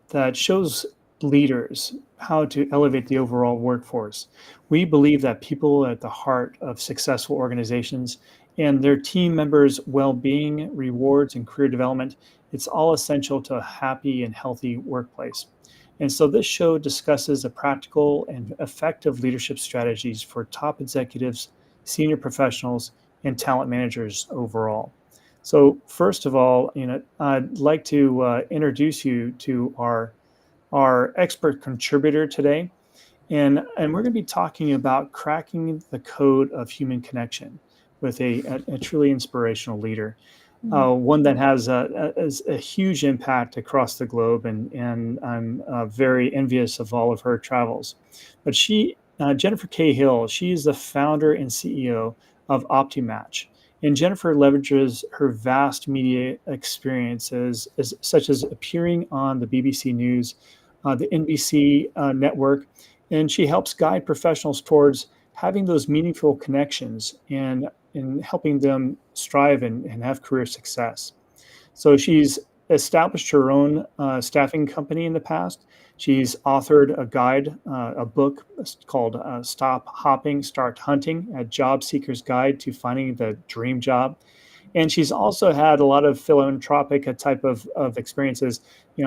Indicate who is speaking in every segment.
Speaker 1: that shows leaders how to elevate the overall workforce. We believe that people are at the heart of successful organizations and their team members' well-being, rewards, and career development. It's all essential to a happy and healthy workplace. And so this show discusses the practical and effective leadership strategies for top executives, senior professionals, and talent managers overall. So first of all, I'd like to introduce you to our expert contributor today, and we're going to be talking about cracking the code of human connection with a truly inspirational leader,
Speaker 2: Mhm.
Speaker 1: one that has a huge impact across the globe, and I'm very envious of all of her travels. But Jennifer Cahill, she is the founder and CEO of OptiMatch. And Jennifer leverages her vast media experiences, such as appearing on the BBC News, the NBC network, and she helps guide professionals towards having those meaningful connections and helping them strive and have career success. So she's established her own staffing company in the past. She's authored a book called Stop Hopping, Start Hunting, a job seeker's guide to finding the dream job. And she's also had a lot of philanthropic type of experiences,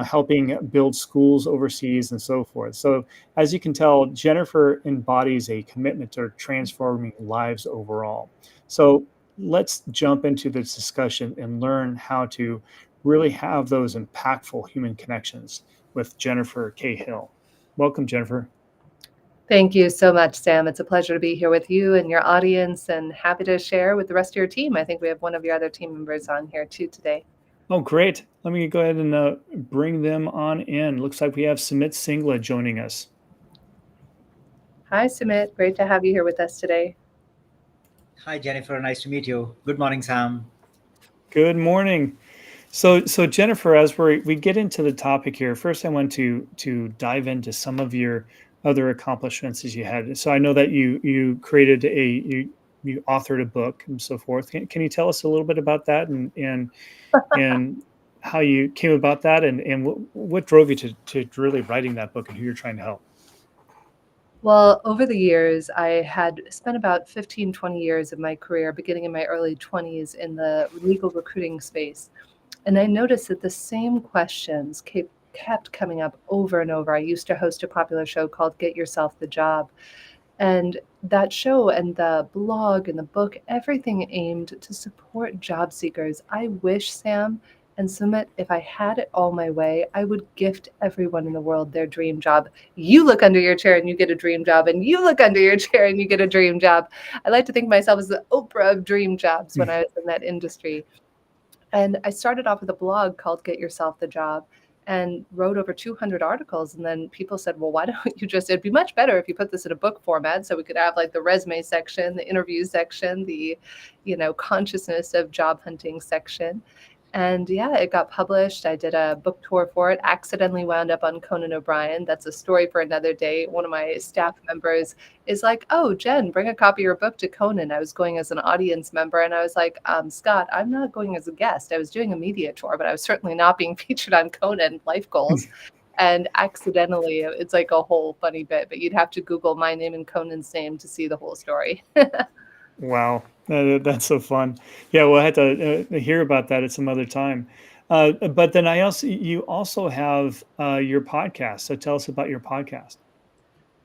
Speaker 1: helping build schools overseas and so forth. So as you can tell, Jennifer embodies a commitment to transforming lives overall. So let's jump into this discussion and learn how to really have those impactful human connections with Jennifer Cahill. Welcome, Jennifer.
Speaker 2: Thank you so much, Sam. It's a pleasure to be here with you and your audience, and happy to share with the rest of your team. I think we have one of your other team members on here too today.
Speaker 1: Oh, great. Let me go ahead and bring them on in. Looks like we have Sumit Singla joining us.
Speaker 2: Hi, Sumit. Great to have you here with us today.
Speaker 3: Hi, Jennifer. Nice to meet you. Good morning, Sam.
Speaker 1: Good morning. So Jennifer, as we get into the topic here, first I want to dive into some of your other accomplishments as you had. So I know that you created you authored a book and so forth. Can you tell us a little bit about that and how you came about that and what drove you to really writing that book and who you're trying to help?
Speaker 2: Well, over the years, I had spent about 15, 20 years of my career, beginning in my early 20s, in the legal recruiting space. And I noticed that the same questions kept coming up over and over. I used to host a popular show called Get Yourself the Job. And that show and the blog and the book, everything aimed to support job seekers. I wish, Sam and Sumit, if I had it all my way, I would gift everyone in the world their dream job. You look under your chair and you get a dream job, and you look under your chair and you get a dream job. I like to think of myself as the Oprah of dream jobs when I was in that industry. And I started off with a blog called Get Yourself the Job and wrote over 200 articles. And then people said, well, why don't you just, it'd be much better if you put this in a book format so we could have like the resume section, the interview section, the consciousness of job hunting section. And yeah, it got published. I did a book tour for it, accidentally wound up on Conan O'Brien. That's a story for another day. One of my staff members is like, oh, Jen, bring a copy of your book to Conan. I was going as an audience member. And I was like, Scott, I'm not going as a guest. I was doing a media tour, but I was certainly not being featured on Conan Life Goals. And accidentally, it's like a whole funny bit, but you'd have to Google my name and Conan's name to see the whole story.
Speaker 1: Wow, that's so fun. Yeah, we'll have to hear about that at some other time. But then you also have your podcast. So tell us about your podcast.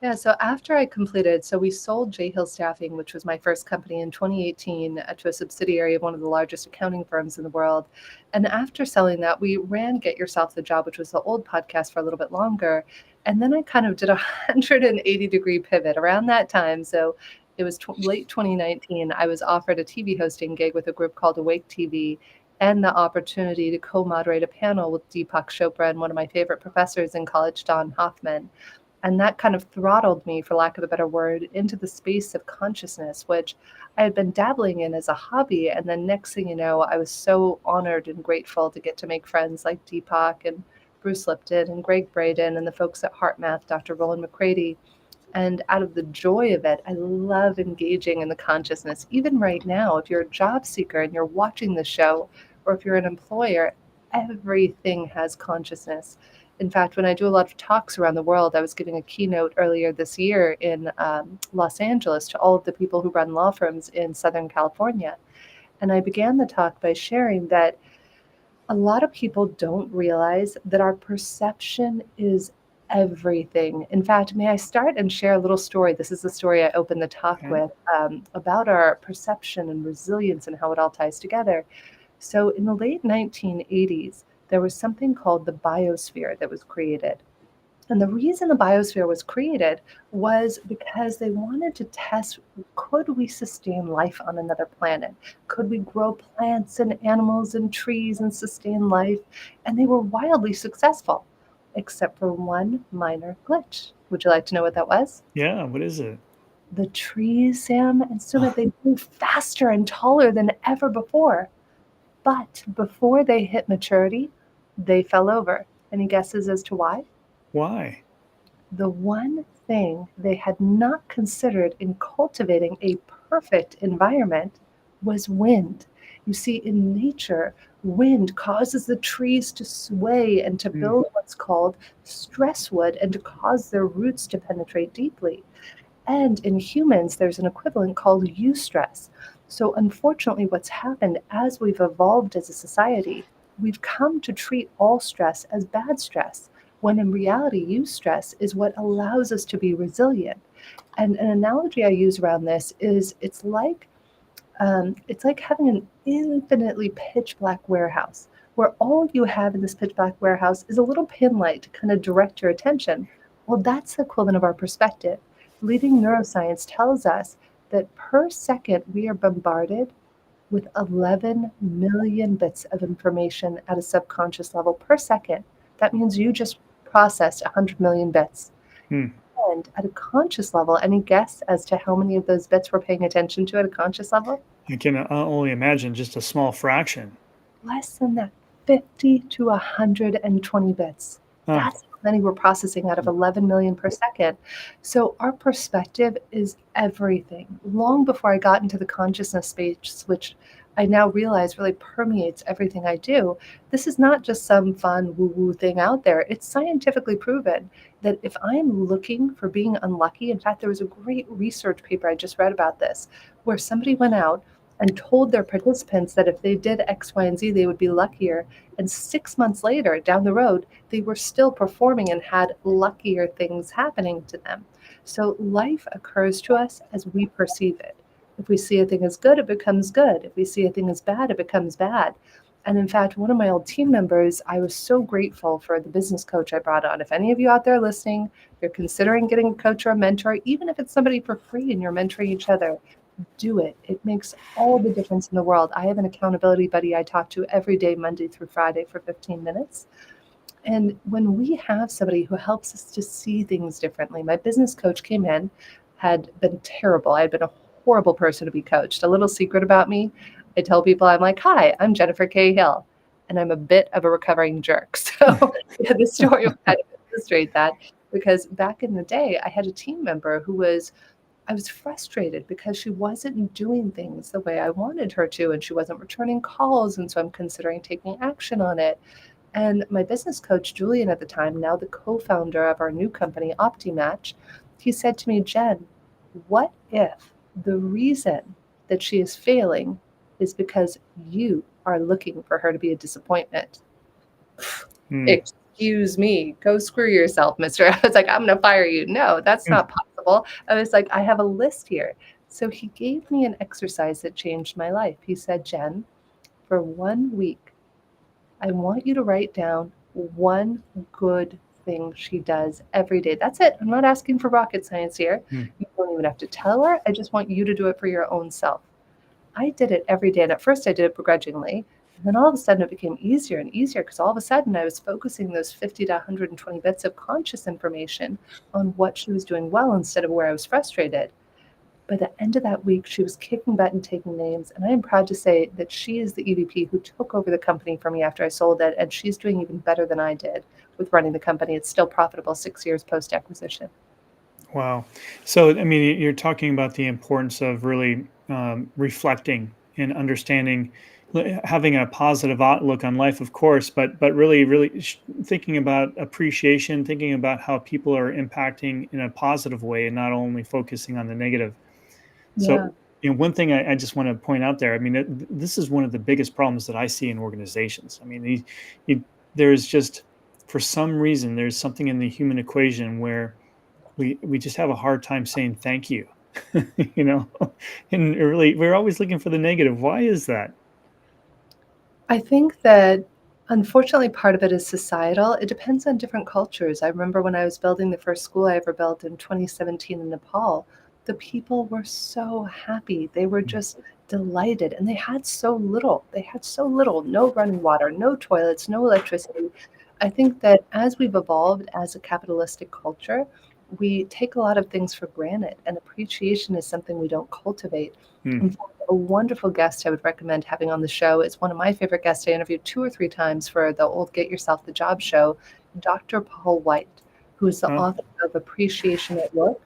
Speaker 2: Yeah, so after I completed, so we sold J Hill Staffing, which was my first company in 2018, to a subsidiary of one of the largest accounting firms in the world. And after selling that, we ran Get Yourself the Job, which was the old podcast, for a little bit longer. And then I kind of did a 180-degree pivot around that time. So it was late 2019. I was offered a TV hosting gig with a group called Awake TV and the opportunity to co-moderate a panel with Deepak Chopra and one of my favorite professors in college, Don Hoffman. And that kind of throttled me, for lack of a better word, into the space of consciousness, which I had been dabbling in as a hobby. And then next thing you know, I was so honored and grateful to get to make friends like Deepak and Bruce Lipton and Greg Braden and the folks at HeartMath, Dr. Roland McCready. And out of the joy of it, I love engaging in the consciousness. Even right now, if you're a job seeker and you're watching the show, or if you're an employer, everything has consciousness. In fact, when I do a lot of talks around the world, I was giving a keynote earlier this year in Los Angeles to all of the people who run law firms in Southern California. And I began the talk by sharing that a lot of people don't realize that our perception is everything. In fact, may I start and share a little story? This is the story I opened the talk
Speaker 1: Okay.
Speaker 2: with, about our perception and resilience and how it all ties together. So, in the late 1980s, there was something called the biosphere that was created. And the reason the biosphere was created was because they wanted to test, could we sustain life on another planet? Could we grow plants and animals and trees and sustain life? And they were wildly successful, except for one minor glitch. Would you like to know what that was?
Speaker 1: Yeah. What is it?
Speaker 2: The trees, Sam and Sumit, they grew faster and taller than ever before. But before they hit maturity, they fell over. Any guesses as to why?
Speaker 1: Why?
Speaker 2: The one thing they had not considered in cultivating a perfect environment was wind. You see, in nature, wind causes the trees to sway and to
Speaker 1: Mm.
Speaker 2: build what's called stress wood and to cause their roots to penetrate deeply. And in humans, there's an equivalent called eustress. So, unfortunately, what's happened as we've evolved as a society, we've come to treat all stress as bad stress, when in reality, eustress is what allows us to be resilient. And an analogy I use around this is it's like having an infinitely pitch black warehouse where all you have in this pitch black warehouse is a little pin light to kind of direct your attention. Well, that's the equivalent of our perspective. Leading neuroscience tells us that per second we are bombarded with 11 million bits of information at a subconscious level per second. That means you just processed 100 million bits.
Speaker 1: Hmm.
Speaker 2: And at a conscious level, any guess as to how many of those bits we're paying attention to at a conscious level?
Speaker 1: I can only imagine just a small fraction.
Speaker 2: Less than that, 50 to 120 bits.
Speaker 1: Huh.
Speaker 2: That's how many we're processing out of 11 million per second. So our perspective is everything. Long before I got into the consciousness space, which I now realize really permeates everything I do, this is not just some fun woo-woo thing out there. It's scientifically proven that if I'm looking for being unlucky, in fact, there was a great research paper I just read about this, where somebody went out and told their participants that if they did X, Y, and Z, they would be luckier. And 6 months later, down the road, they were still performing and had luckier things happening to them. So life occurs to us as we perceive it. If we see a thing as good, it becomes good. If we see a thing as bad, it becomes bad. And in fact, one of my old team members, I was so grateful for the business coach I brought on. If any of you out there listening, you're considering getting a coach or a mentor, even if it's somebody for free and you're mentoring each other, do it. It makes all the difference in the world. I have an accountability buddy I talk to every day, Monday through Friday, for 15 minutes. And when we have somebody who helps us to see things differently, my business coach came in, had been terrible. I had been a horrible person to be coached. A little secret about me, I tell people, I'm like, hi, I'm Jennifer Cahill, and I'm a bit of a recovering jerk. So yeah, the story will kind of illustrate that, because back in the day, I had a team member I was frustrated because she wasn't doing things the way I wanted her to, and she wasn't returning calls. And so I'm considering taking action on it. And my business coach, Julian, at the time, now the co founder of our new company, OptiMatch, he said to me, Jen, what if the reason that she is failing is because you are looking for her to be a disappointment?
Speaker 1: Hmm.
Speaker 2: Excuse me, go screw yourself, mister. I was like, I'm going to fire you. No, that's
Speaker 1: Hmm.
Speaker 2: not possible. I was like, I have a list here. So he gave me an exercise that changed my life. He said, Jen, for 1 week, I want you to write down one good thing she does every day. That's it. I'm not asking for rocket science here.
Speaker 1: Hmm.
Speaker 2: You don't even have to tell her. I just want you to do it for your own self. I did it every day. And at first, I did it begrudgingly. And then all of a sudden, it became easier and easier because all of a sudden, I was focusing those 50 to 120 bits of conscious information on what she was doing well instead of where I was frustrated. By the end of that week, she was kicking butt and taking names. And I am proud to say that she is the EVP who took over the company for me after I sold it. And she's doing even better than I did with running the company. It's still profitable 6 years post acquisition.
Speaker 1: Wow. So, I mean, you're talking about the importance of really reflecting and understanding, having a positive outlook on life, of course, but really thinking about appreciation, thinking about how people are impacting in a positive way, and not only focusing on the negative.
Speaker 2: Yeah.
Speaker 1: So, one thing I just want to point out there. I mean, this is one of the biggest problems that I see in organizations. I mean, there's just, for some reason, there's something in the human equation where we just have a hard time saying thank you. you know, and really, we're always looking for the negative. Why is that?
Speaker 2: I think that unfortunately part of it is societal. It depends on different cultures. I remember when I was building the first school I ever built in 2017 in Nepal, the people were so happy. They were just delighted and they had so little. They had so little, no running water, no toilets, no electricity. I think that as we've evolved as a capitalistic culture, we take a lot of things for granted, and appreciation is something we don't cultivate.
Speaker 1: Hmm.
Speaker 2: In fact, a wonderful guest I would recommend having on the show is one of my favorite guests I interviewed 2 or 3 times for the old Get Yourself the Job show, Dr. Paul White, who is the
Speaker 1: Oh,
Speaker 2: author of Appreciation at Work.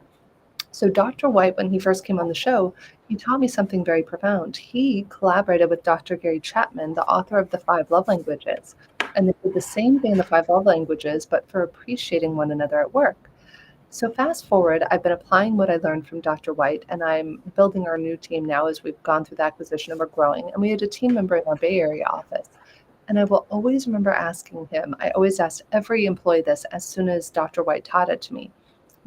Speaker 2: So, Dr. White, when he first came on the show, he taught me something very profound. He collaborated with Dr. Gary Chapman, the author of The Five Love Languages. And they did the same thing in The Five Love Languages, but for appreciating one another at work. So fast forward, I've been applying what I learned from Dr. White, and I'm building our new team now as we've gone through the acquisition and we're growing. And we had a team member in our Bay Area office. And I will always remember asking him, I always asked every employee this as soon as Dr. White taught it to me.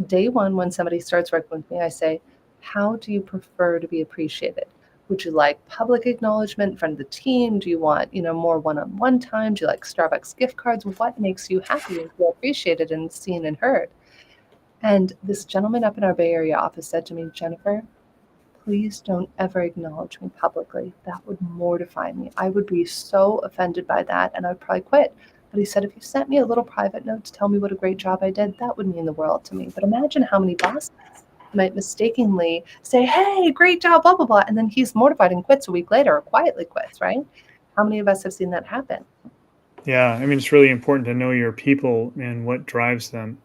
Speaker 2: Day one, when somebody starts working with me, I say, how do you prefer to be appreciated? Would you like public acknowledgement in front of the team? Do you want, more one-on-one time? Do you like Starbucks gift cards? What makes you happy and feel appreciated and seen and heard? And this gentleman up in our Bay Area office said to me, Jennifer, please don't ever acknowledge me publicly. That would mortify me. I would be so offended by that and I'd probably quit. But he said, if you sent me a little private note to tell me what a great job I did, that would mean the world to me. But imagine how many bosses might mistakenly say, hey, great job, blah, blah, blah. And then he's mortified and quits a week later or quietly quits, right? How many of us have seen that happen?
Speaker 1: yeah. I mean, it's really important to know your people and what drives them.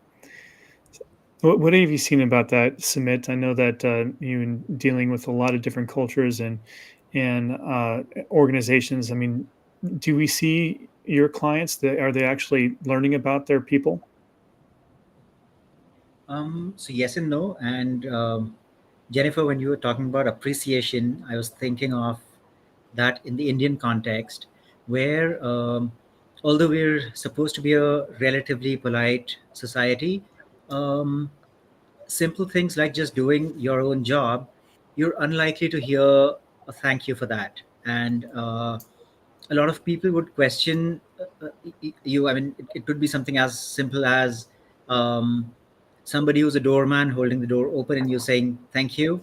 Speaker 1: What have you seen about that, Sumit? I know that you're dealing with a lot of different cultures and organizations. I mean, do we see your clients that are they actually learning about their people?
Speaker 3: So yes and no. And Jennifer, when you were talking about appreciation, I was thinking of that in the Indian context, where although we're supposed to be a relatively polite society, um, simple things like just doing your own job, you're unlikely to hear a thank you for that. And a lot of people would question you. I mean, it could be something as simple as um, somebody who's a doorman holding the door open and you saying thank you,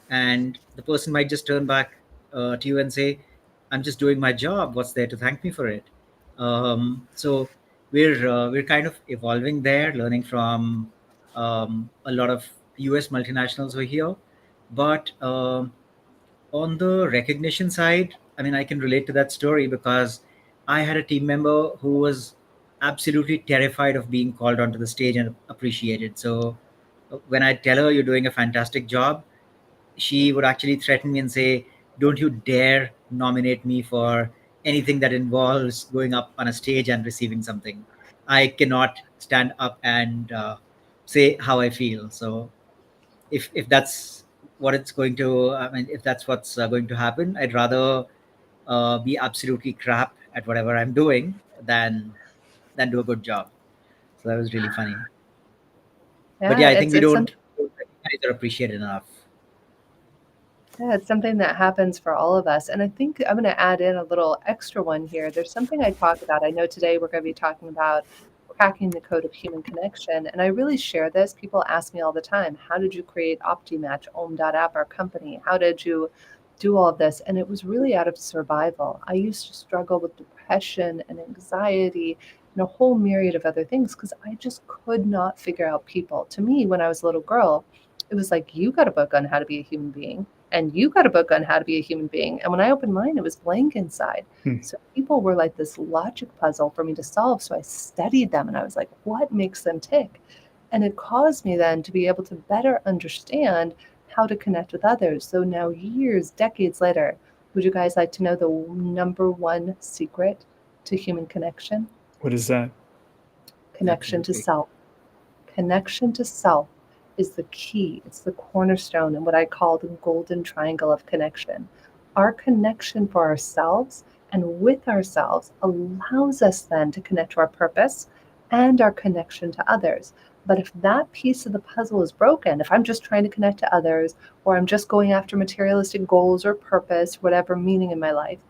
Speaker 3: and the person might just turn back to you and say, "I'm just doing my job. What's there to thank me for it?" So we're kind of evolving there, learning from a lot of U.S. multinationals over here, but on the recognition side, I mean, I can relate to that story because I had a team member who was absolutely terrified of being called onto the stage and appreciated. So when I tell her you're doing a fantastic job, she would actually threaten me and say, "Don't you dare nominate me for anything that involves going up on a stage and receiving something. I cannot stand up and say how I feel." So if that's what it's going to, I mean, if that's what's going to happen, I'd rather be absolutely crap at whatever I'm doing than do a good job. So that was really funny. But
Speaker 2: Yeah,
Speaker 3: yeah, I think
Speaker 2: it's
Speaker 3: we
Speaker 2: it's
Speaker 3: don't
Speaker 2: something.
Speaker 3: recognize or appreciate it enough.
Speaker 2: Yeah, it's something that happens for all of us. And I think I'm going to add in a little extra one here. There's something I talk about. I know today we're going to be talking about cracking the code of human connection. And I really share this. People ask me all the time, how did you create OptiMatch, App, our company? How did you do all of this? And it was really out of survival. I used to struggle with depression and anxiety and a whole myriad of other things because I just could not figure out people. To me, when I was a little girl, it was like, you got a book on how to be a human being and you got a book on how to be a human being. And when I opened mine, it was blank inside.
Speaker 1: Hmm.
Speaker 2: So people were like this logic puzzle for me to solve. So I studied them and I was like, what makes them tick? And it caused me then to be able to better understand how to connect with others. So now, years, decades later, Would you guys like to know the number one secret to human connection?
Speaker 1: What is that?
Speaker 2: Connection to
Speaker 3: Absolutely.
Speaker 2: self. Connection to self is the key. It's the cornerstone and what I call the golden triangle of connection. Our connection for ourselves and with ourselves allows us then to connect to our purpose and our connection to others. But if that piece of the puzzle is broken, if I'm just trying to connect to others, or I'm just going after materialistic goals or purpose, whatever meaning in my life,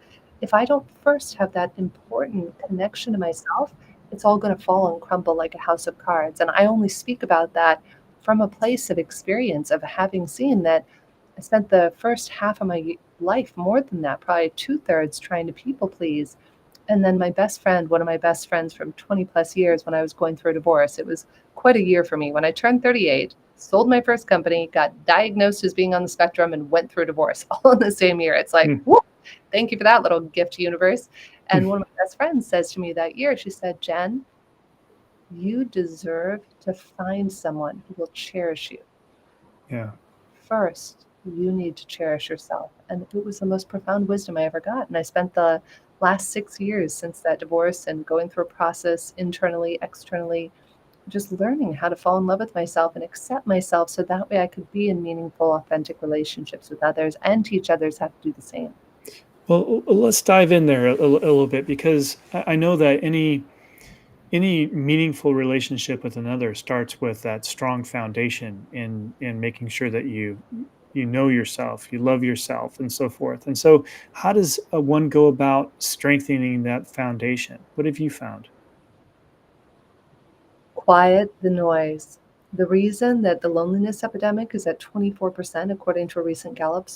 Speaker 2: if I don't first have that important connection to myself, it's all going to fall and crumble like a house of cards. And I only speak about that from a place of experience of having seen that I spent the first half of my life, more than that, probably two-thirds, trying to people please. And then my best friend, one of my best friends from 20 plus years, when I was going through a divorce, it was quite a year for me. When I turned 38, sold my first company, got diagnosed as being on the spectrum, and went through a divorce all in the same year. It's like,
Speaker 1: Hmm.
Speaker 2: whoop, thank you for that little gift, universe. And one of my best friends says to me that year, she said, Jen, you deserve to find someone who will cherish you.
Speaker 1: Yeah.
Speaker 2: First, you need to cherish yourself. And it was the most profound wisdom I ever got. And I spent the last 6 years since that divorce and going through a process internally, externally, just learning how to fall in love with myself and accept myself so that way I could be in meaningful, authentic relationships with others and teach others how to do the same.
Speaker 1: Well, let's dive in there a little bit because I know that any meaningful relationship with another starts with that strong foundation in making sure that you know yourself, you love yourself, and so forth. And so, how does one go about strengthening that foundation? What have you found?
Speaker 2: Quiet the noise. The reason that the loneliness epidemic is at 24%, according to a recent Gallup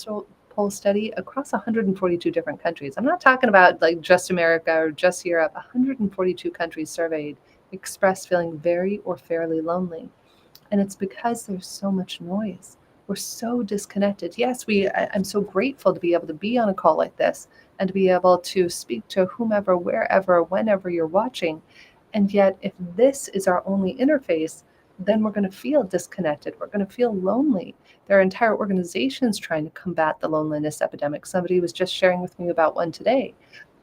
Speaker 2: poll study across 142 different countries. I'm not talking about like just America or just Europe. 142 countries surveyed expressed feeling very or fairly lonely. And it's because there's so much noise. We're so disconnected. Yes, I'm so grateful to be able to be on a call like this and to be able to speak to whomever, wherever, whenever you're watching. And yet, if this is our only interface, then we're going to feel disconnected. We're going to feel lonely. There are entire organizations trying to combat the loneliness epidemic. Somebody was just sharing with me about one today.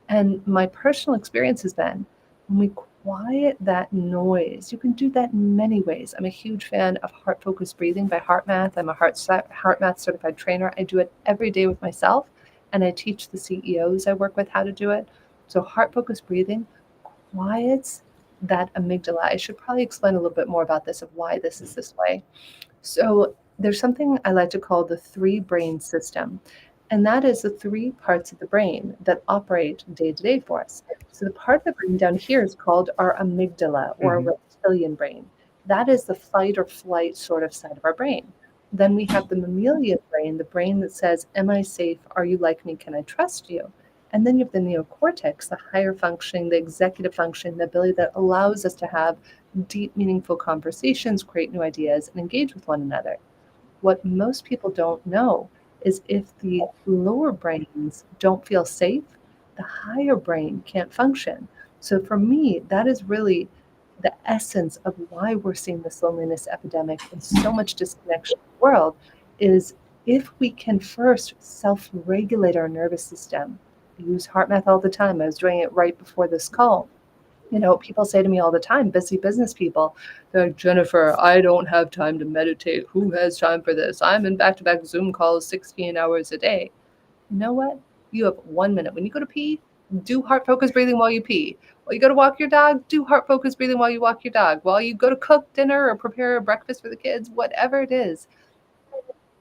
Speaker 2: And my personal experience has been when we quiet that noise, you can do that in many ways. I'm a huge fan of heart focused breathing by HeartMath. I'm a HeartMath certified trainer. I do it every day with myself, and I teach the CEOs I work with how to do it. So, heart focused breathing quiets that amygdala. I should probably explain a little bit more about this of why this is this way. So there's something I like to call the three brain system. And that is the three parts of the brain that operate day to day for us. So the part of the brain down here is called our amygdala or
Speaker 1: Hmm.
Speaker 2: reptilian brain. That is the fight or flight sort of side of our brain. Then we have the mammalian brain, the brain that says, am I safe? Are you like me? Can I trust you? And then you have the neocortex, the higher functioning, the executive function, the ability that allows us to have deep, meaningful conversations, create new ideas, and engage with one another. What most people don't know is if the lower brains don't feel safe, the higher brain can't function. So for me, that is really the essence of why we're seeing this loneliness epidemic and so much disconnection in the world is if we can first self-regulate our nervous system. I use HeartMath all the time. I was doing it right before this call. People say to me all the time, busy business people, they're like, Jennifer, I don't have time to meditate. Who has time for this? I'm in back to back Zoom calls 16 hours a day. You know what? You have 1 minute. When you go to pee, do heart focused breathing while you pee. While you go to walk your dog, do heart focused breathing while you walk your dog. While you go to cook dinner or prepare a breakfast for the kids, whatever it is,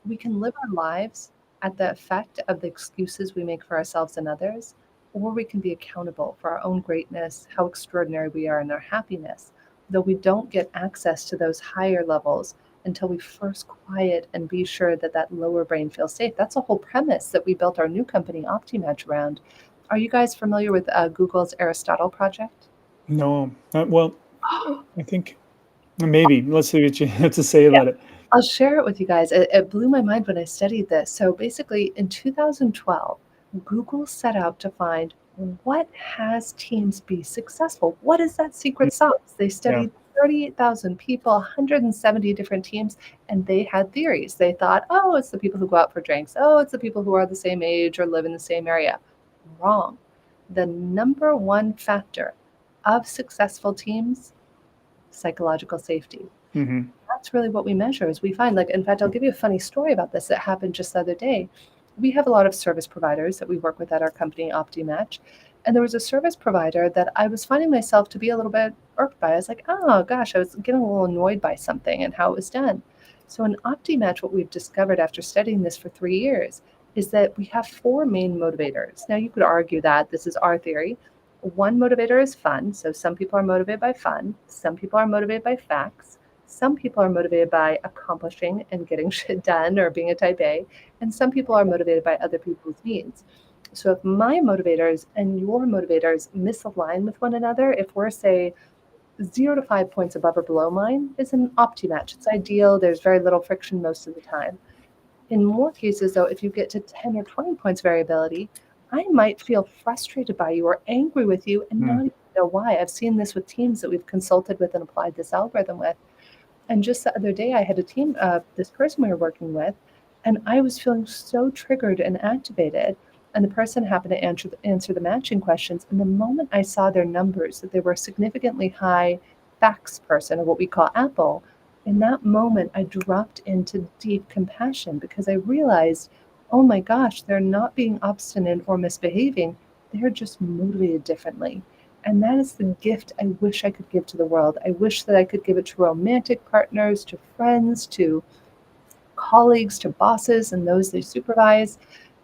Speaker 2: we can live our lives at the effect of the excuses we make for ourselves and others, or we can be accountable for our own greatness, how extraordinary we are, and our happiness, though we don't get access to those higher levels until we first quiet and be sure that that lower brain feels safe. That's a whole premise that we built our new company, OptiMatch, around. Are you guys familiar with Google's Aristotle project?
Speaker 1: No. Well, I think maybe. Let's see what you have to say about it.
Speaker 2: I'll share it with you guys. It blew my mind when I studied this. So basically, in 2012, Google set out to find what has teams be successful. What is that
Speaker 1: Mm.
Speaker 2: secret sauce? They
Speaker 1: Yeah.
Speaker 2: studied 38,000 people, 170 different teams, and they had theories. They thought, oh, it's the people who go out for drinks. Oh, it's the people who are the same age or live in the same area. Wrong. The number one factor of successful teams, psychological safety.
Speaker 1: Hmm.
Speaker 2: That's really what we measure. Is we find, like, in fact, I'll give you a funny story about this that happened just the other day. We have a lot of service providers that we work with at our company, OptiMatch. And there was a service provider that I was finding myself to be a little bit irked by. I was like, oh gosh, I was getting a little annoyed by something and how it was done. So in OptiMatch, what we've discovered after studying this for 3 years is that we have four main motivators. Now you could argue that this is our theory. One motivator is fun. So some people are motivated by fun. Some people are motivated by facts. Some people are motivated by accomplishing and getting shit done or being a type A. And some people are motivated by other people's needs. So if my motivators and your motivators misalign with one another, if we're, say, 0 to 5 points above or below mine, is an OptiMatch. It's ideal. There's very little friction most of the time. In more cases, though, if you get to 10 or 20 points variability, I might feel frustrated by you or angry with you and not even know why. I've seen this with teams that we've consulted with and applied this algorithm with. And just the other day, I had a team, this person we were working with, and I was feeling so triggered and activated. And the person happened to answer the matching questions. And the moment I saw their numbers, that they were a significantly high facts person, or what we call Apple, in that moment, I dropped into deep compassion because I realized, oh my gosh, they're not being obstinate or misbehaving. They're just motivated differently. And that is the gift I wish I could give to the world. I wish that I could give it to romantic partners, to friends, to colleagues, to bosses and those they supervise.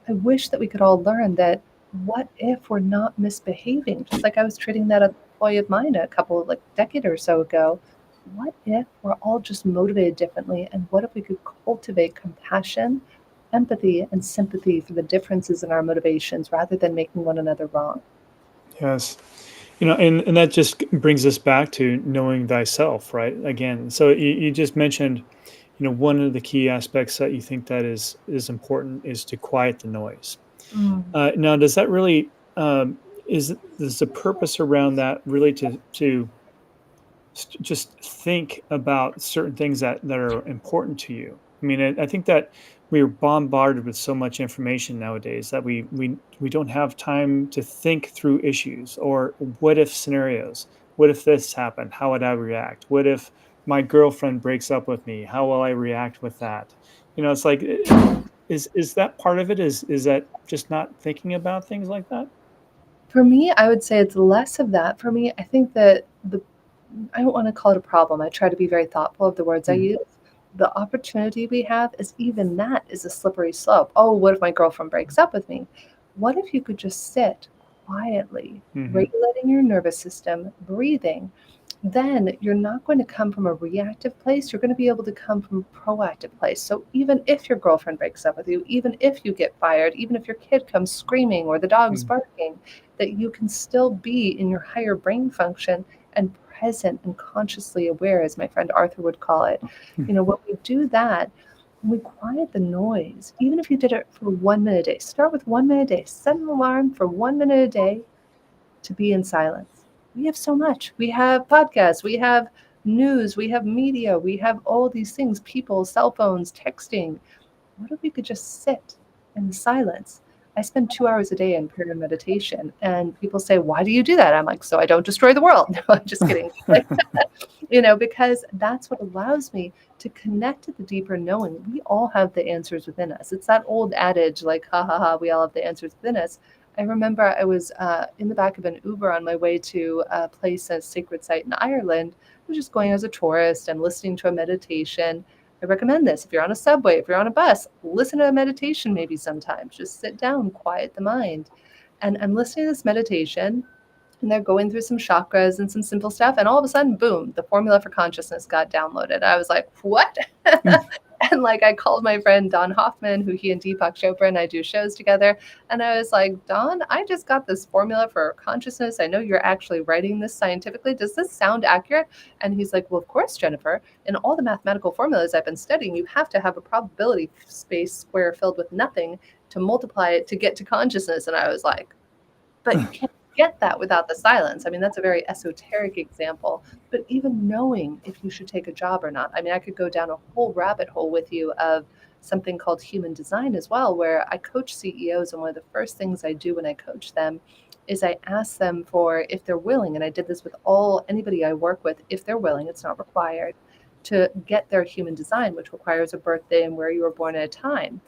Speaker 2: I wish that we could all learn that what if we're not misbehaving? Just like I was treating that employee of mine a couple of decade or so ago. What if we're all just motivated differently? And what if we could cultivate compassion, empathy, and sympathy for the differences in our motivations rather than making one another wrong?
Speaker 1: Yes. And that just brings us back to knowing thyself, right? Again, so you just mentioned, one of the key aspects that you think that is important is to quiet the noise.
Speaker 2: Mm.
Speaker 1: Now, does that really is the purpose around that really to just think about certain things that are important to you? I mean, I think that we are bombarded with so much information nowadays that we don't have time to think through issues or what if scenarios. What if this happened? How would I react? What if my girlfriend breaks up with me? How will I react with that? It's like, is that part of it? Is that just not thinking about things like that?
Speaker 2: For me, I would say it's less of that. For me, I think that I don't want to call it a problem. I try to be very thoughtful of the words I
Speaker 1: Mm.
Speaker 2: use. The opportunity we have is even that is a slippery slope. Oh, what if my girlfriend breaks up with me? What if you could just sit quietly,
Speaker 1: Hmm.
Speaker 2: regulating your nervous system, breathing? Then you're not going to come from a reactive place. You're going to be able to come from a proactive place. So even if your girlfriend breaks up with you, even if you get fired, even if your kid comes screaming or the dog's
Speaker 1: Mm.
Speaker 2: barking, that you can still be in your higher brain function and present and consciously aware, as my friend Arthur would call it. When we do that, when we quiet the noise, even if you did it for 1 minute a day, start with 1 minute a day, set an alarm for 1 minute a day to be in silence. We have so much. We have podcasts, we have news, we have media, we have all these things, people, cell phones, texting. What if we could just sit in silence? I spend 2 hours a day in prayer and meditation, and people say, "Why do you do that?" I'm like, "So I don't destroy the world." No, I'm just kidding. Because that's what allows me to connect to the deeper knowing. We all have the answers within us. It's that old adage, like, ha ha ha, we all have the answers within us. I remember I was in the back of an Uber on my way to a place, a sacred site in Ireland. I was just going as a tourist and listening to a meditation. I recommend this. If you're on a subway, if you're on a bus, listen to a meditation maybe sometimes. Just sit down, quiet the mind. And I'm listening to this meditation, and they're going through some chakras and some simple stuff. And all of a sudden, boom, the formula for consciousness got downloaded. I was like, what? And I called my friend Don Hoffman, who he and Deepak Chopra and I do shows together. And I was like, Don, I just got this formula for consciousness. I know you're actually writing this scientifically. Does this sound accurate? And he's like, well, of course, Jennifer. In all the mathematical formulas I've been studying, you have to have a probability space square filled with nothing to multiply it to get to consciousness. And I was like, but you get that without the silence. I mean, that's a very esoteric example, but even knowing if you should take a job or not. I mean, I could go down a whole rabbit hole with you of something called human design as well, where I coach CEOs, and one of the first things I do when I coach them is I ask them for if they're willing, and I did this with anybody I work with, if they're willing, it's not required, to get their human design, which requires a birthday and where you were born at a time.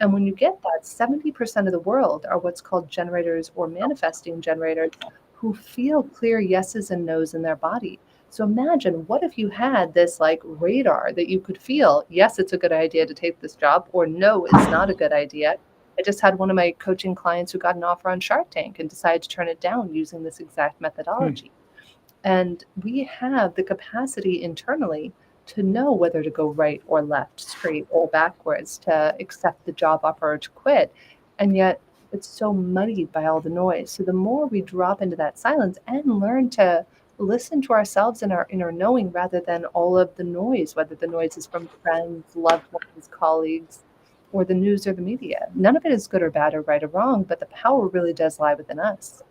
Speaker 2: And when you get that, 70% of the world are what's called generators or manifesting generators who feel clear yeses and nos in their body. So imagine, what if you had this like radar that you could feel, yes, it's a good idea to take this job, or no, it's not a good idea. I just had one of my coaching clients who got an offer on Shark Tank and decided to turn it down using this exact
Speaker 1: Hmm.
Speaker 2: methodology. And we have the capacity internally to know whether to go right or left, straight or backwards, to accept the job offer or to quit. And yet it's so muddied by all the noise. So the more we drop into that silence and learn to listen to ourselves and our inner knowing rather than all of the noise, whether the noise is from friends, loved ones, colleagues, or the news or the media. None of it is good or bad or right or wrong, but the power really does lie within us.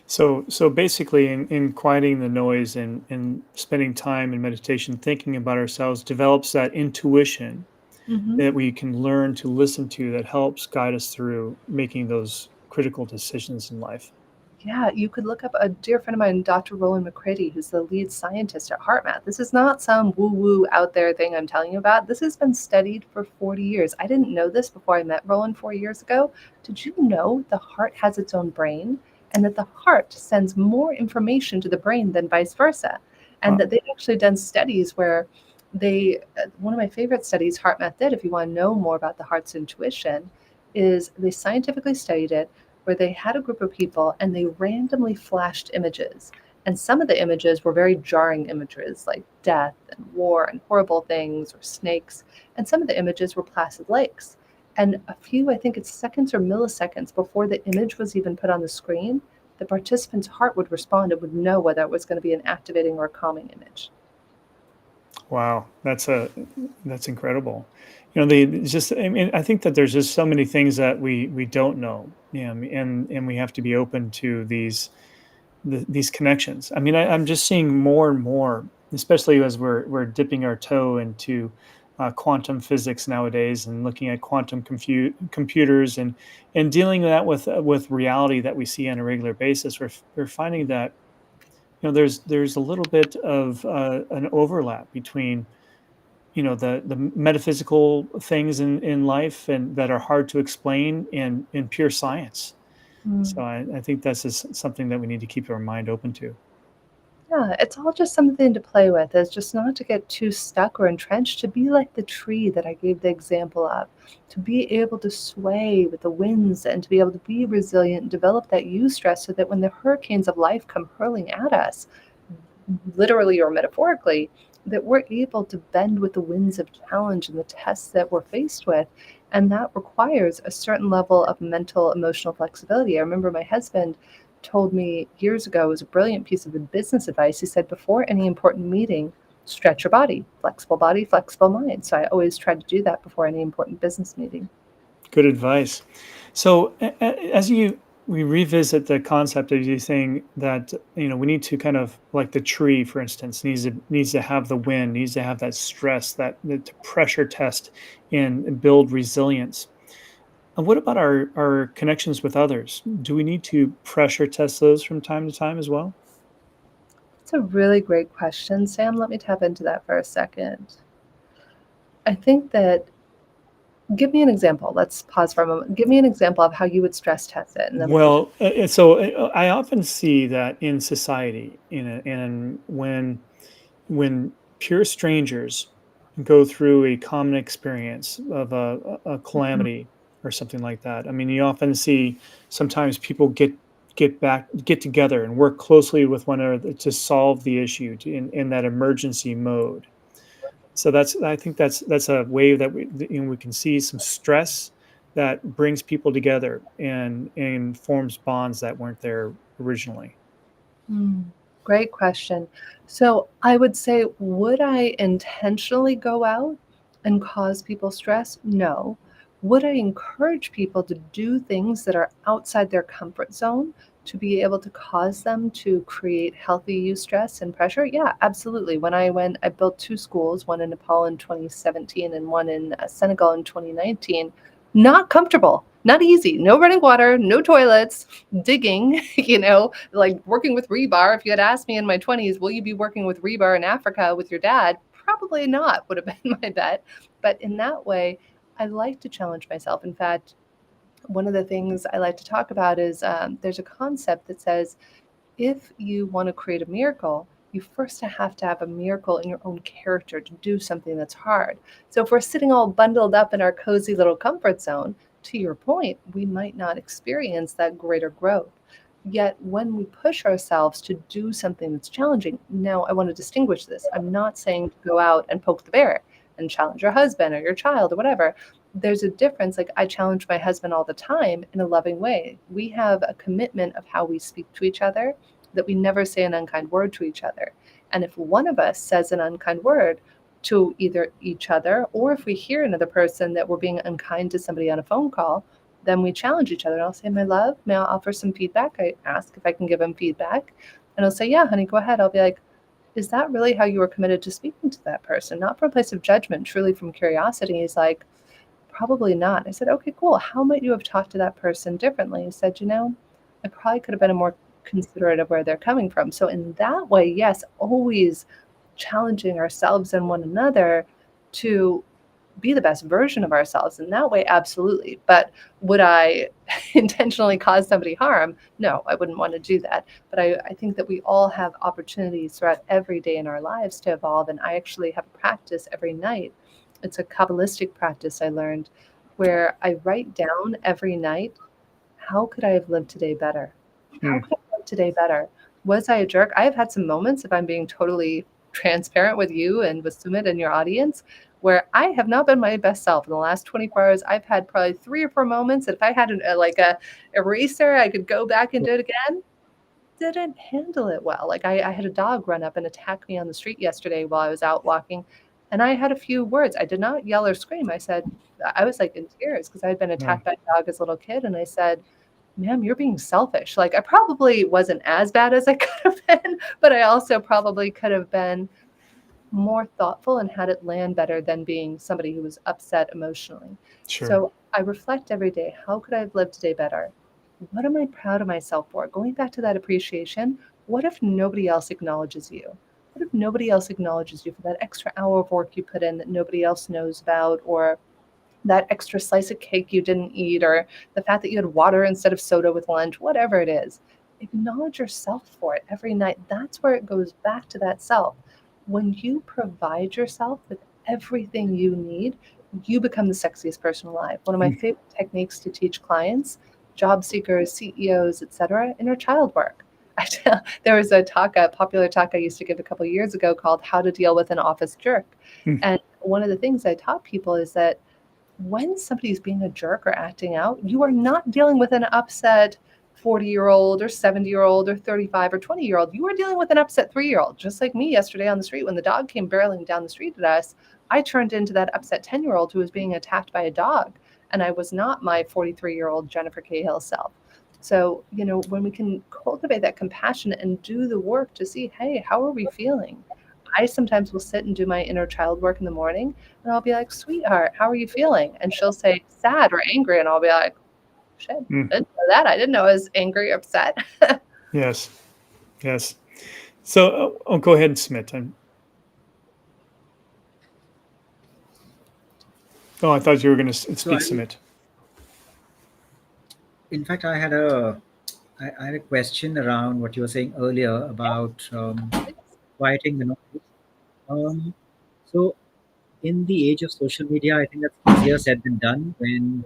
Speaker 1: So basically, in quieting the noise and spending time in meditation, thinking about ourselves, develops that intuition
Speaker 2: Mhm.
Speaker 1: that we can learn to listen to, that helps guide us through making those critical decisions in life.
Speaker 2: Yeah, you could look up a dear friend of mine, Dr. Roland McCready, who's the lead scientist at HeartMath. This is not some woo-woo out there thing I'm telling you about. This has been studied for 40 years. I didn't know this before I met Roland 4 years ago. Did you know the heart has its own brain and that the heart sends more information to the brain than vice versa? And
Speaker 1: Wow.
Speaker 2: that they've actually done studies where one of my favorite studies HeartMath did, if you want to know more about the heart's intuition, is they scientifically studied it where they had a group of people and they randomly flashed images. And some of the images were very jarring images like death and war and horrible things or snakes. And some of the images were placid lakes. And a few, I think it's seconds or milliseconds before the image was even put on the screen, the participant's heart would respond and would know whether it was going to be an activating or a calming image.
Speaker 1: Wow, that's incredible. it's just, I mean, I think that there's just so many things that we don't know, and we have to be open to these connections. I mean, I'm just seeing more and more, especially as we're dipping our toe into quantum physics nowadays, and looking at quantum computers, and dealing with reality that we see on a regular basis. We're finding that there's a little bit of an overlap between the metaphysical things in life, and that are hard to explain, and in pure science. So I think that's just something that we need to keep our mind open to.
Speaker 2: Yeah, it's all just something to play with. It's just not to get too stuck or entrenched, to be like the tree that I gave the example of, to be able to sway with the winds and to be able to be resilient and develop that stress so that when the hurricanes of life come hurling at us, literally or metaphorically, that we're able to bend with the winds of challenge and the tests that we're faced with. And that requires a certain level of mental, emotional flexibility. I remember my husband told me years ago, it was a brilliant piece of business advice. He said, before any important meeting, stretch your body, flexible mind. So I always tried to do that before any important business meeting.
Speaker 1: Good advice. So as we revisit the concept of you saying that we need to kind of, like the tree, for instance, needs to have the wind, needs to have that stress, that pressure test, and build resilience. And what about our connections with others? Do we need to pressure test those from time to time as well?
Speaker 2: It's a really great question, Sam. Let me tap into that for a second. I think that, give me an example. Let's pause for a moment. Give me an example of how you would stress test it, and then we can.
Speaker 1: Well, I often see that in society, and when pure strangers go through a common experience of a
Speaker 2: Mhm.
Speaker 1: calamity or something like that. I mean, you often see sometimes people get together and work closely with one another to solve the issue, in that emergency mode. So I think that's a way that we can see some stress that brings people together, and forms bonds that weren't there originally.
Speaker 2: Mm, great question. So I would say, would I intentionally go out and cause people stress? No. Would I encourage people to do things that are outside their comfort zone to be able to cause them to create healthy eustress and pressure? Yeah, absolutely. When I built 2 schools, one in Nepal in 2017 and one in Senegal in 2019. Not comfortable, not easy. No running water, no toilets, digging, like working with rebar. If you had asked me in my 20s, will you be working with rebar in Africa with your dad? Probably not, would have been my bet. But in that way, I like to challenge myself. In fact, one of the things I like to talk about is there's a concept that says if you want to create a miracle, you first have to have a miracle in your own character to do something that's hard. So if we're sitting all bundled up in our cozy little comfort zone, to your point, we might not experience that greater growth. Yet when we push ourselves to do something that's challenging, now I want to distinguish this. I'm not saying to go out and poke the bear and challenge your husband or your child or whatever. There's a difference. Like I challenge my husband all the time in a loving way. We have a commitment of how we speak to each other, that we never say an unkind word to each other. And if one of us says an unkind word to either each other, or if we hear another person that we're being unkind to somebody on a phone call, then we challenge each other. And I'll say, my love, may I offer some feedback? I ask if I can give him feedback. And he'll say, yeah, honey, go ahead. I'll be like, is that really how you were committed to speaking to that person? Not from a place of judgment, truly from curiosity. He's like, probably not. I said, okay, cool. How might you have talked to that person differently? He said, I probably could have been a more considerate of where they're coming from. So in that way, yes, always challenging ourselves and one another to be the best version of ourselves in that way, absolutely. But would I intentionally cause somebody harm? No, I wouldn't want to do that. But I think that we all have opportunities throughout every day in our lives to evolve. And I actually have a practice every night. It's a Kabbalistic practice I learned where I write down every night, how could I have lived today better? How could I have lived today better? Was I a jerk? I have had some moments, if I'm being totally transparent with you and with Sumit and your audience, where I have not been my best self in the last 24 hours. I've had probably 3 or 4 moments that if I had a eraser, I could go back and do it again. Didn't handle it well. Like I had a dog run up and attack me on the street yesterday while I was out walking. And I had a few words. I did not yell or scream. I was like in tears because I had been attacked by a dog as a little kid. And I said, ma'am, you're being selfish. Like I probably wasn't as bad as I could have been, but I also probably could have been more thoughtful and had it land better than being somebody who was upset emotionally.
Speaker 1: Sure.
Speaker 2: So I reflect every day, how could I have lived today better? What am I proud of myself for? Going back to that appreciation, what if nobody else acknowledges you? What if nobody else acknowledges you for that extra hour of work you put in that nobody else knows about, or that extra slice of cake you didn't eat, or the fact that you had water instead of soda with lunch, whatever it is? Acknowledge yourself for it every night. That's where it goes back to that self. When you provide yourself with everything you need, you become the sexiest person alive. One of my favorite techniques to teach clients, job seekers, CEOs, etc., inner child work. There was a popular talk I used to give a couple of years ago called How to Deal with an Office Jerk. And one of the things I taught people is that when somebody's being a jerk or acting out, you are not dealing with an upset 40-year-old or 70-year-old or 35 or 20-year-old. You are dealing with an upset 3-year-old, just like me yesterday on the street. When the dog came barreling down the street at us, I turned into that upset 10-year-old who was being attacked by a dog. And I was not my 43-year-old Jennifer Cahill self. So, when we can cultivate that compassion and do the work to see, hey, how are we feeling? I sometimes will sit and do my inner child work in the morning, and I'll be like, sweetheart, how are you feeling? And she'll say sad or angry, and I'll be like, shit, I didn't know that. I didn't know I was angry or upset.
Speaker 1: Yes. So, go ahead, Sumit. I thought you were going to speak, Sumit.
Speaker 3: In fact, I had a question around what you were saying earlier about quieting the noise. So, in the age of social media, I think that's easier said than done when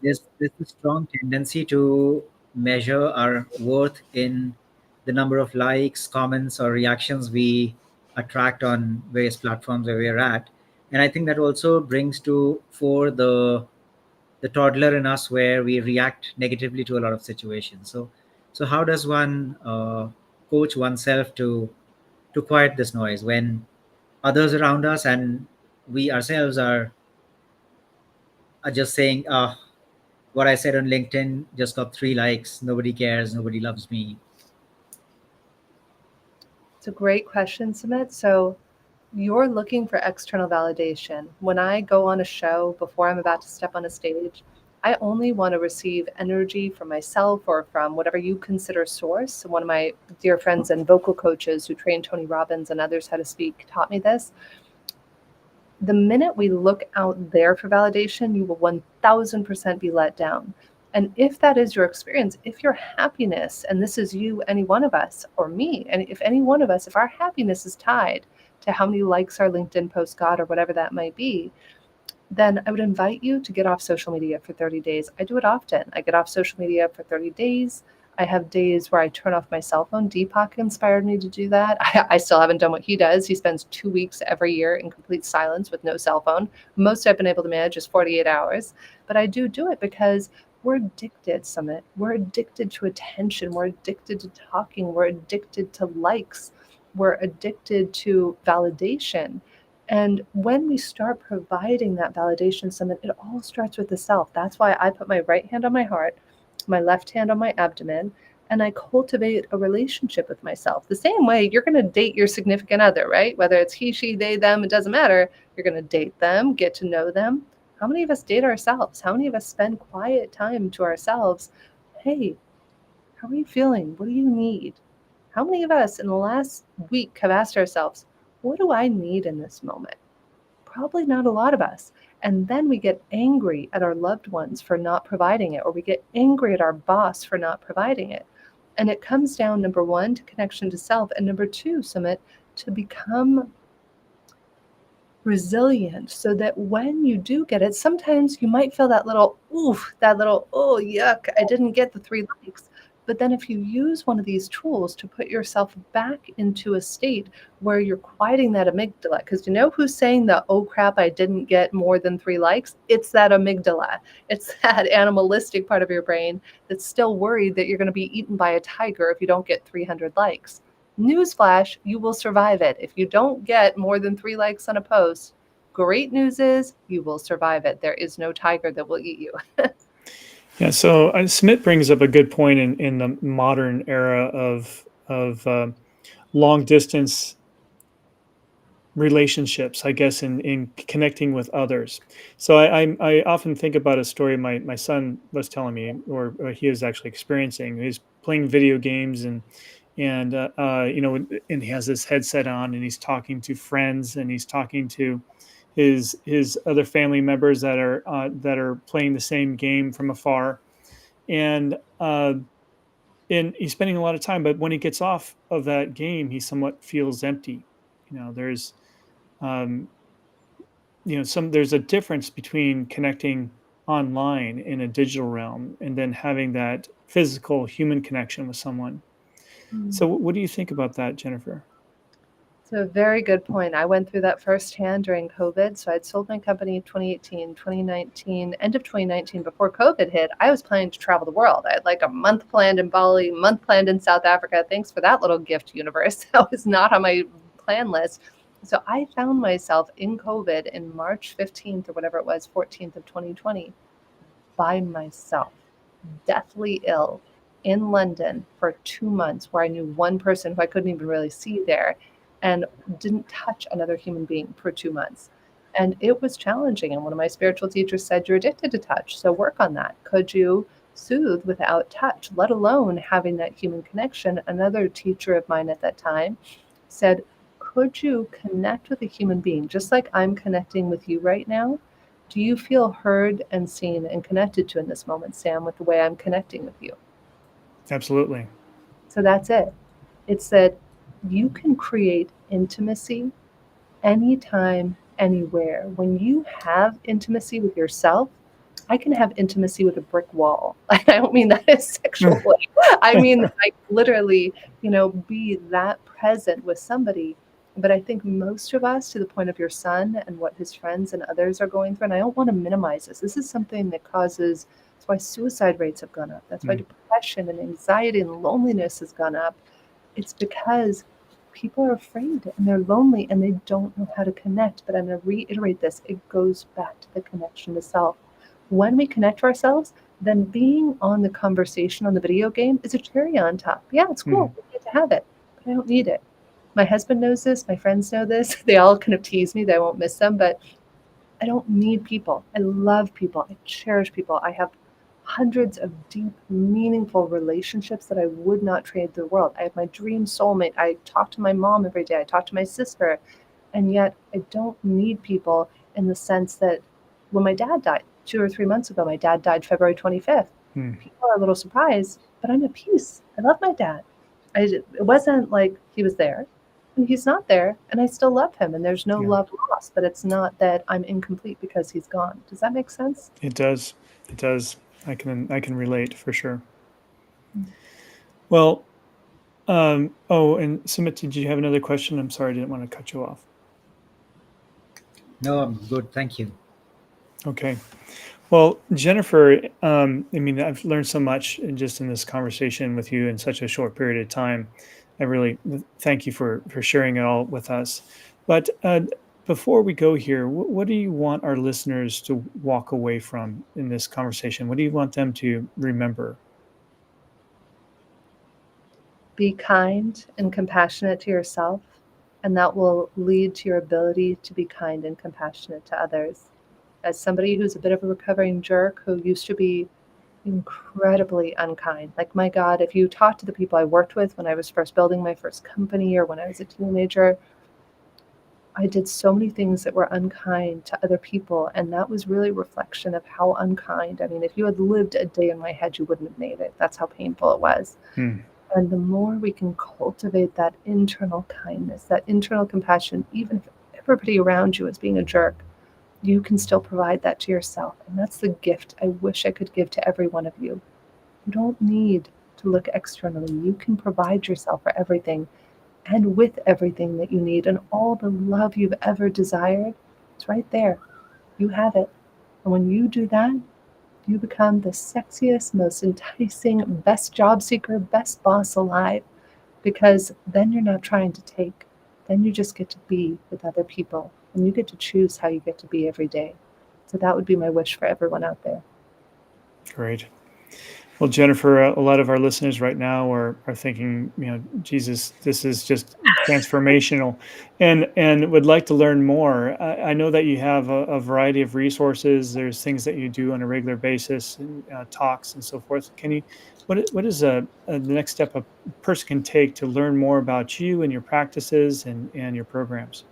Speaker 3: there's a strong tendency to measure our worth in the number of likes, comments, or reactions we attract on various platforms where we're at. And I think that also brings for the toddler in us where we react negatively to a lot of situations. So how does one coach oneself to quiet this noise when others around us and we ourselves are just saying, what I said on LinkedIn just got 3 likes. Nobody cares. Nobody loves me.
Speaker 2: It's a great question, Sumit. So you're looking for external validation. When I go on a show, before I'm about to step on a stage, I only want to receive energy from myself or from whatever you consider source. So one of my dear friends and vocal coaches who trained Tony Robbins and others how to speak taught me this. The minute we look out there for validation, you will 1000% be let down. And if that is your experience, if your happiness, and this is you, any one of us, or me, and if any one of us, if our happiness is tied to how many likes our LinkedIn post got or whatever that might be, then I would invite you to get off social media for 30 days. I do it often. I get off social media for 30 days. I have days where I turn off my cell phone. Deepak inspired me to do that. I still haven't done what he does. He spends 2 weeks every year in complete silence with no cell phone. Most I've been able to manage is 48 hours. But I do it because we're addicted, Sumit. We're addicted to attention. We're addicted to talking. We're addicted to likes. We're addicted to validation. And when we start providing that validation, Sumit, it all starts with the self. That's why I put my right hand on my heart, my left hand on my abdomen, and I cultivate a relationship with myself. The same way you're going to date your significant other, right? Whether it's he, she, they, them, it doesn't matter. You're going to date them, get to know them. How many of us date ourselves? How many of us spend quiet time to ourselves? Hey, how are you feeling? What do you need? How many of us in the last week have asked ourselves, what do I need in this moment? Probably not a lot of us. And then we get angry at our loved ones for not providing it, or we get angry at our boss for not providing it. And it comes down, number one, to connection to self, and number two, Sumit, to become resilient so that when you do get it, sometimes you might feel that little oof, that little, oh, yuck, I didn't get the 3 likes. But then if you use one of these tools to put yourself back into a state where you're quieting that amygdala, because you know who's saying the, oh crap, I didn't get more than 3 likes? It's that amygdala. It's that animalistic part of your brain that's still worried that you're going to be eaten by a tiger if you don't get 300 likes. Newsflash, you will survive it. If you don't get more than 3 likes on a post, great news is you will survive it. There is no tiger that will eat you.
Speaker 1: Yeah, so Smith brings up a good point in the modern era of long distance relationships, I guess, in connecting with others. So I often think about a story my son was telling me, or he was actually experiencing. He's playing video games and he has this headset on and he's talking to friends and he's talking to his other family members that are playing the same game from afar, and he's spending a lot of time. But when he gets off of that game, he somewhat feels empty. There's um, there's a difference between connecting online in a digital realm and then having that physical human connection with someone. So what do you think about that, Jennifer?
Speaker 2: So a very good point. I went through that firsthand during COVID. So I'd sold my company in 2018, 2019, end of 2019, before COVID hit. I was planning to travel the world. I had like a month planned in Bali, a month planned in South Africa. Thanks for that little gift, universe. That was not on my plan list. So I found myself in COVID in March 15th or whatever it was, 14th of 2020, by myself, deathly ill in London for 2 months, where I knew one person who I couldn't even really see there, and didn't touch another human being for 2 months. And it was challenging. And one of my spiritual teachers said, you're addicted to touch, so work on that. Could you soothe without touch, let alone having that human connection? Another teacher of mine at that time said, could you connect with a human being, just like I'm connecting with you right now? Do you feel heard and seen and connected to in this moment, Sam, with the way I'm connecting with you?
Speaker 1: Absolutely.
Speaker 2: So that's it. It's that you can create intimacy anytime, anywhere. When you have intimacy with yourself, I can have intimacy with a brick wall. I don't mean that as sexually. I mean, like literally, be that present with somebody. But I think most of us, to the point of your son and what his friends and others are going through, and I don't want to minimize this. This is something that causes, that's why suicide rates have gone up. That's why depression and anxiety and loneliness has gone up. It's because people are afraid and they're lonely and they don't know how to connect. But I'm going to reiterate this. It goes back to the connection to self. When we connect to ourselves, then being on the conversation on the video game is a cherry on top. Yeah, it's cool.
Speaker 1: Mhm.
Speaker 2: We get to have it, but I don't need it. My husband knows this. My friends know this. They all kind of tease me that I won't miss them, but I don't need people. I love people. I cherish people. I have hundreds of deep, meaningful relationships that I would not trade the world. I have my dream soulmate. I talk to my mom every day. I talk to my sister. And yet I don't need people in the sense that when my dad died 2 or 3 months ago, my dad died February 25th.
Speaker 1: Hmm.
Speaker 2: People are a little surprised, but I'm at peace. I love my dad. It wasn't like he was there and he's not there and I still love him and there's no
Speaker 1: Yeah,
Speaker 2: love lost, but it's not that I'm incomplete because he's gone. Does that make sense?
Speaker 1: it does. It does. I can relate for sure.
Speaker 2: Mm.
Speaker 1: Well, oh, and Sumit, did you have another question? I'm sorry, I didn't want to cut you off.
Speaker 3: No, I'm good. Thank you.
Speaker 1: Okay. Well, Jennifer, I mean, I've learned so much just in this conversation with you in such a short period of time. I really thank you for sharing it all with us. But before we go here, what do you want our listeners to walk away from in this conversation? What do you want them to remember?
Speaker 2: Be kind and compassionate to yourself, and that will lead to your ability to be kind and compassionate to others. As somebody who's a bit of a recovering jerk who used to be incredibly unkind. Like, my God, if you talk to the people I worked with when I was first building my first company or when I was a teenager, I did so many things that were unkind to other people. And that was really a reflection of how unkind. I mean, if you had lived a day in my head, you wouldn't have made it. That's how painful it was.
Speaker 1: Hmm.
Speaker 2: And the more we can cultivate that internal kindness, that internal compassion, even if everybody around you is being a jerk, you can still provide that to yourself. And that's the gift I wish I could give to every one of you. You don't need to look externally. You can provide yourself for everything and with everything that you need. And all the love you've ever desired, it's right there. You have it. And when you do that, you become the sexiest, most enticing, best job seeker, best boss alive. Because then you're not trying to take. Then you just get to be with other people. And you get to choose how you get to be every day. So that would be my wish for everyone out there.
Speaker 1: Great. Well, Jennifer, a lot of our listeners right now are thinking, Jesus, this is just transformational, and would like to learn more. I know that you have a variety of resources. There's things that you do on a regular basis, and talks and so forth. What is the next step a person can take to learn more about you and your practices and your programs?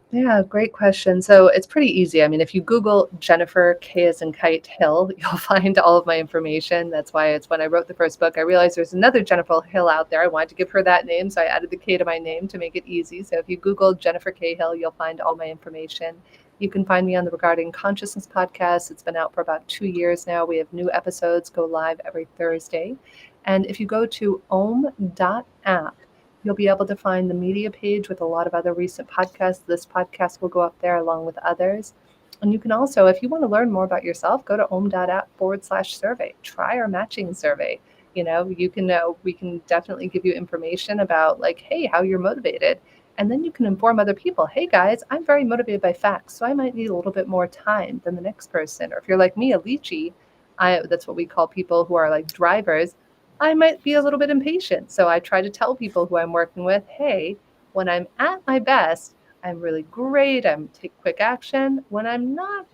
Speaker 2: Yeah, great question. So it's pretty easy. I mean, if you Google Jennifer K as in Kite Hill, you'll find all of my information. That's why it's when I wrote the first book, I realized there's another Jennifer Hill out there. I wanted to give her that name, so I added the K to my name to make it easy. So if you Google Jennifer K Hill, you'll find all my information. You can find me on the Regarding Consciousness podcast. It's been out for about 2 years now. We have new episodes go live every Thursday. And if you go to om.app, you'll be able to find the media page with a lot of other recent podcasts. This podcast will go up there along with others. And you can also, if you want to learn more about yourself, go to om.app/survey. Try our matching survey. You can know, we can definitely give you information about, like, hey, how you're motivated. And then you can inform other people, hey guys, I'm very motivated by facts, so I might need a little bit more time than the next person. Or if you're like me, a lychee, that's what we call people who are like drivers. I might be a little bit impatient. So I try to tell people who I'm working with, hey, when I'm at my best, I'm really great. I'm take quick action. When I'm not,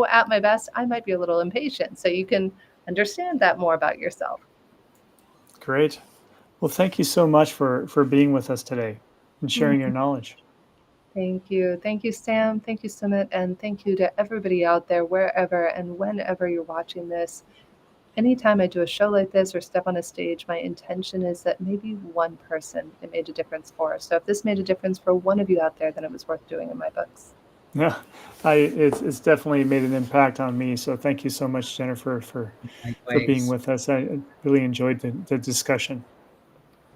Speaker 2: at my best, I might be a little impatient. So you can understand that more about yourself.
Speaker 1: Great. Well, thank you so much for being with us today and sharing your knowledge.
Speaker 2: Thank you. Thank you, Sam. Thank you, Sumit. And thank you to everybody out there, wherever and whenever you're watching this. Anytime I do a show like this or step on a stage, my intention is that maybe one person it made a difference for. So if this made a difference for one of you out there, then it was worth doing in my books.
Speaker 1: Yeah, it's definitely made an impact on me. So thank you so much, Jennifer, for being
Speaker 3: Likewise.
Speaker 1: with us. I really enjoyed the discussion.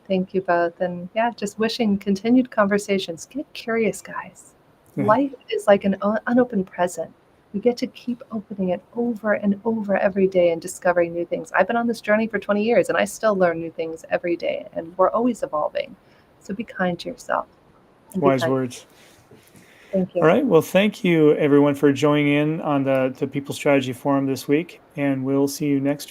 Speaker 2: Thank you both. And yeah, just wishing continued conversations. Get curious, guys.
Speaker 1: Yeah.
Speaker 2: Life is like an unopened present. We get to keep opening it over and over every day and discovering new things. I've been on this journey for 20 years and I still learn new things every day, and we're always evolving. So be kind to yourself. And be
Speaker 1: Wise
Speaker 2: kind.
Speaker 1: words.
Speaker 2: Thank you.
Speaker 1: All right. Well, thank you everyone for joining in on the People Strategy Forum this week, and we'll see you next